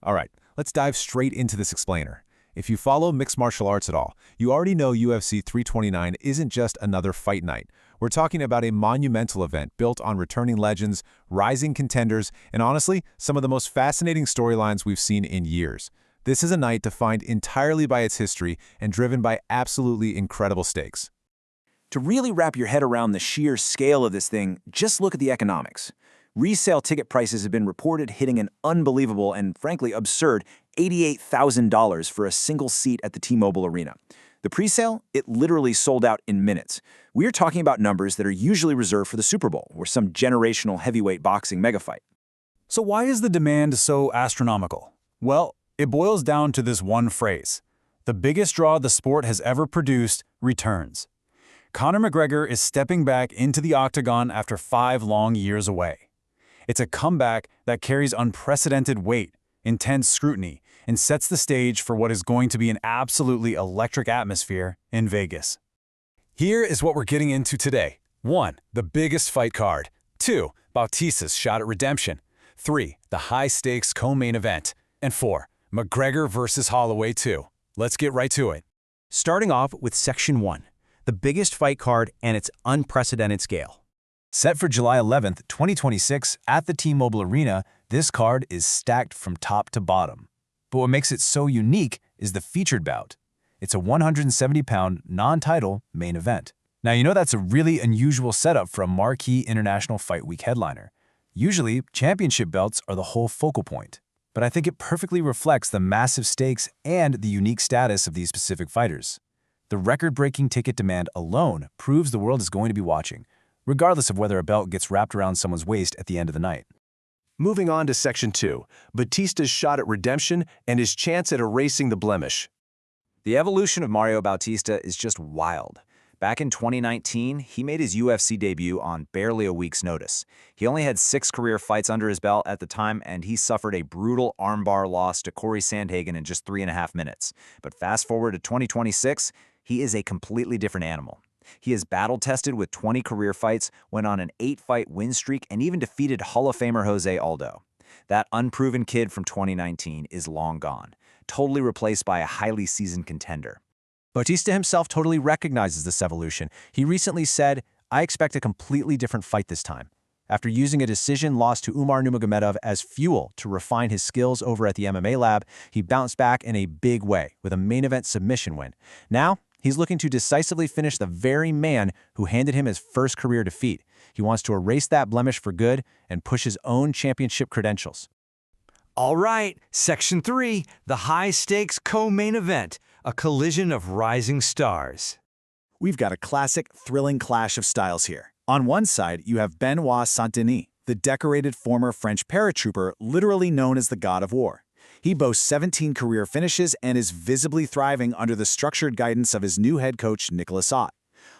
All right, let's dive straight into this explainer. If you follow mixed martial arts at all, you already know UFC 329 isn't just another fight night. We're talking about a monumental event built on returning legends, rising contenders, and honestly, some of the most fascinating storylines we've seen in years. This is a night defined entirely by its history and driven by absolutely incredible stakes. To really wrap your head around the sheer scale of this thing, just look at the economics. Resale ticket prices have been reported hitting an unbelievable and, frankly, absurd $88,000 for a single seat at the T-Mobile Arena. The presale, it literally sold out in minutes. We're talking about numbers that are usually reserved for the Super Bowl or some generational heavyweight boxing megafight. So why is the demand so astronomical? Well, it boils down to this one phrase. The biggest draw the sport has ever produced returns. Conor McGregor is stepping back into the octagon after 5 long years away. It's a comeback that carries unprecedented weight, intense scrutiny, and sets the stage for what is going to be an absolutely electric atmosphere in Vegas. Here is what we're getting into today. 1. The biggest fight card. 2. Bautista's shot at redemption. 3. The high-stakes co-main event. And 4. McGregor versus Holloway 2. Let's get right to it. Starting off with Section 1, the biggest fight card and its unprecedented scale. Set for July 11th, 2026 at the T-Mobile Arena, this card is stacked from top to bottom. But what makes it so unique is the featured bout. It's a 170-pound, non-title main event. Now, you know that's a really unusual setup for a marquee International Fight Week headliner. Usually, championship belts are the whole focal point. But I think it perfectly reflects the massive stakes and the unique status of these specific fighters. The record-breaking ticket demand alone proves the world is going to be watching, regardless of whether a belt gets wrapped around someone's waist at the end of the night. Moving on to Section 2, Bautista's shot at redemption and his chance at erasing the blemish. The evolution of Mario Bautista is just wild. Back in 2019, he made his UFC debut on barely a week's notice. He only had 6 career fights under his belt at the time, and he suffered a brutal armbar loss to Corey Sandhagen in just 3.5 minutes. But fast forward to 2026, he is a completely different animal. He is battle-tested with 20 career fights, went on an 8-fight win streak, and even defeated Hall of Famer Jose Aldo. That unproven kid from 2019 is long gone, totally replaced by a highly seasoned contender. Bautista himself totally recognizes this evolution. He recently said, "I expect a completely different fight this time." After using a decision loss to Umar Nurmagomedov as fuel to refine his skills over at the MMA lab, he bounced back in a big way with a main event submission win. Now, he's looking to decisively finish the very man who handed him his first career defeat. He wants to erase that blemish for good and push his own championship credentials. All right, Section 3, the high-stakes co-main event, a collision of rising stars. We've got a classic, thrilling clash of styles here. On one side, you have Benoit Saint-Denis, the decorated former French paratrooper literally known as the God of War. He boasts 17 career finishes and is visibly thriving under the structured guidance of his new head coach, Nicolas Ott.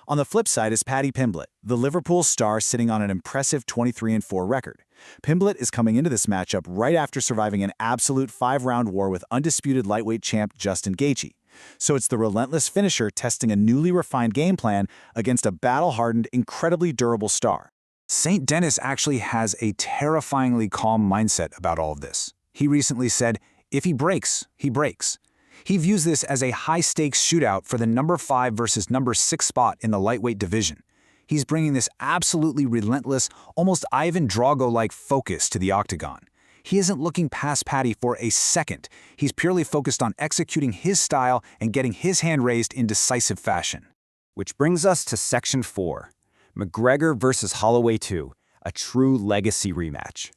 On the flip side is Paddy Pimblett, the Liverpool star sitting on an impressive 23-4 record. Pimblett is coming into this matchup right after surviving an absolute 5-round war with undisputed lightweight champ Justin Gaethje. So it's the relentless finisher testing a newly refined game plan against a battle-hardened, incredibly durable star. Saint-Denis actually has a terrifyingly calm mindset about all of this. He recently said, if he breaks, he breaks. He views this as a high-stakes shootout for the number 5 versus number 6 spot in the lightweight division. He's bringing this absolutely relentless, almost Ivan Drago-like focus to the octagon. He isn't looking past Paddy for a second. He's purely focused on executing his style and getting his hand raised in decisive fashion. Which brings us to Section 4, McGregor versus Holloway 2, a true legacy rematch.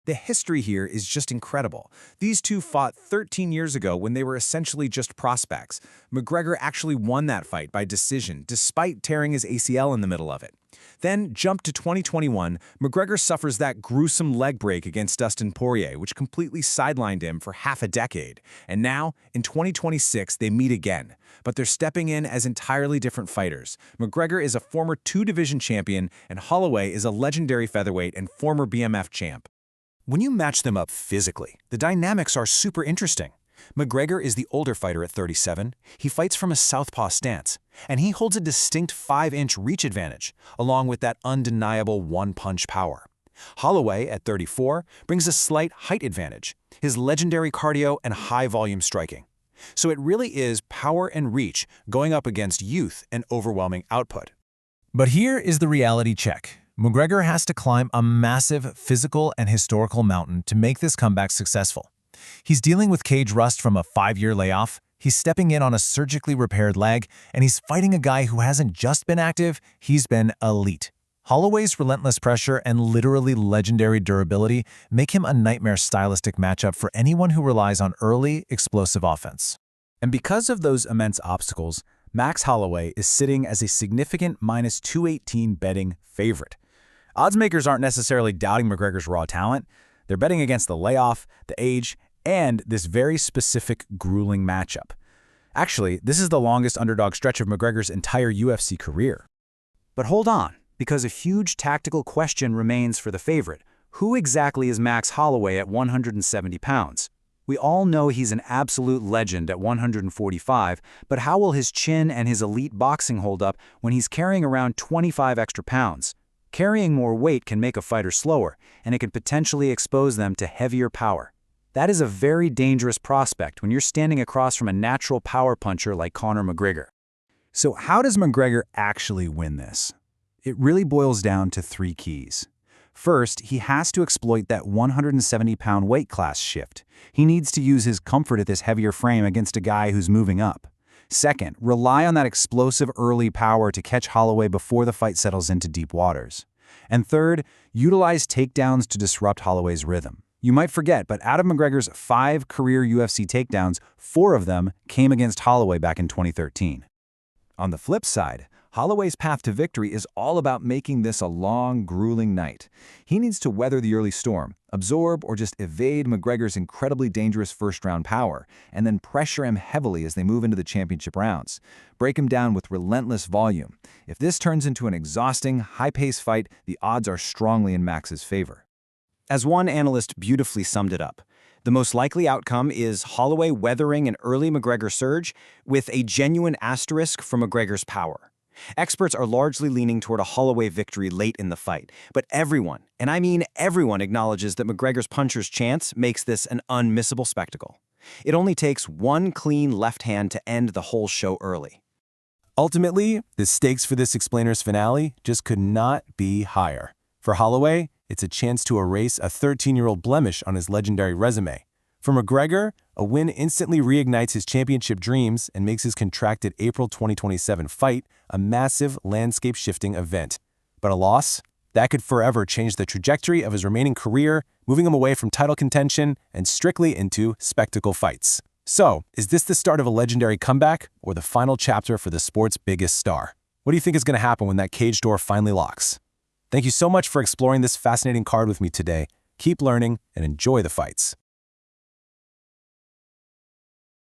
The history here is just incredible. These two fought 13 years ago when they were essentially just prospects. McGregor actually won that fight by decision, despite tearing his ACL in the middle of it. Then, jump to 2021, McGregor suffers that gruesome leg break against Dustin Poirier, which completely sidelined him for half a decade. And now, in 2026, they meet again. But they're stepping in as entirely different fighters. McGregor is a former 2-division champion, and Holloway is a legendary featherweight and former BMF champ. When you match them up physically, the dynamics are super interesting. McGregor is the older fighter at 37. He fights from a southpaw stance, and he holds a distinct 5-inch reach advantage, along with that undeniable one-punch power. Holloway, at 34, brings a slight height advantage, his legendary cardio and high-volume striking. So it really is power and reach going up against youth and overwhelming output. But here is the reality check. McGregor has to climb a massive physical and historical mountain to make this comeback successful. He's dealing with cage rust from a 5-year layoff, he's stepping in on a surgically repaired leg, and he's fighting a guy who hasn't just been active, he's been elite. Holloway's relentless pressure and literally legendary durability make him a nightmare stylistic matchup for anyone who relies on early, explosive offense. And because of those immense obstacles, Max Holloway is sitting as a significant -218 betting favorite. Oddsmakers aren't necessarily doubting McGregor's raw talent. They're betting against the layoff, the age, and this very specific, grueling matchup. Actually, this is the longest underdog stretch of McGregor's entire UFC career. But hold on, because a huge tactical question remains for the favorite. Who exactly is Max Holloway at 170 pounds? We all know he's an absolute legend at 145, but how will his chin and his elite boxing hold up when he's carrying around 25 extra pounds? Carrying more weight can make a fighter slower, and it can potentially expose them to heavier power. That is a very dangerous prospect when you're standing across from a natural power puncher like Conor McGregor. So how does McGregor actually win this? It really boils down to 3 keys. First, he has to exploit that 170-pound weight class shift. He needs to use his comfort at this heavier frame against a guy who's moving up. Second, rely on that explosive early power to catch Holloway before the fight settles into deep waters. And third, utilize takedowns to disrupt Holloway's rhythm. You might forget, but out of McGregor's 5 career UFC takedowns, 4 of them came against Holloway back in 2013. On the flip side, Holloway's path to victory is all about making this a long, grueling night. He needs to weather the early storm, absorb or just evade McGregor's incredibly dangerous first-round power, and then pressure him heavily as they move into the championship rounds. Break him down with relentless volume. If this turns into an exhausting, high-paced fight, the odds are strongly in Max's favor. As one analyst beautifully summed it up, the most likely outcome is Holloway weathering an early McGregor surge with a genuine asterisk for McGregor's power. Experts are largely leaning toward a Holloway victory late in the fight, but everyone, and I mean everyone, acknowledges that McGregor's puncher's chance makes this an unmissable spectacle. It only takes one clean left hand to end the whole show early. Ultimately, the stakes for this explainer's finale just could not be higher. For Holloway, it's a chance to erase a 13-year-old blemish on his legendary resume. For McGregor, a win instantly reignites his championship dreams and makes his contracted April 2027 fight a massive landscape-shifting event. But a loss? That could forever change the trajectory of his remaining career, moving him away from title contention and strictly into spectacle fights. So, is this the start of a legendary comeback or the final chapter for the sport's biggest star? What do you think is going to happen when that cage door finally locks? Thank you so much for exploring this fascinating card with me today. Keep learning and enjoy the fights.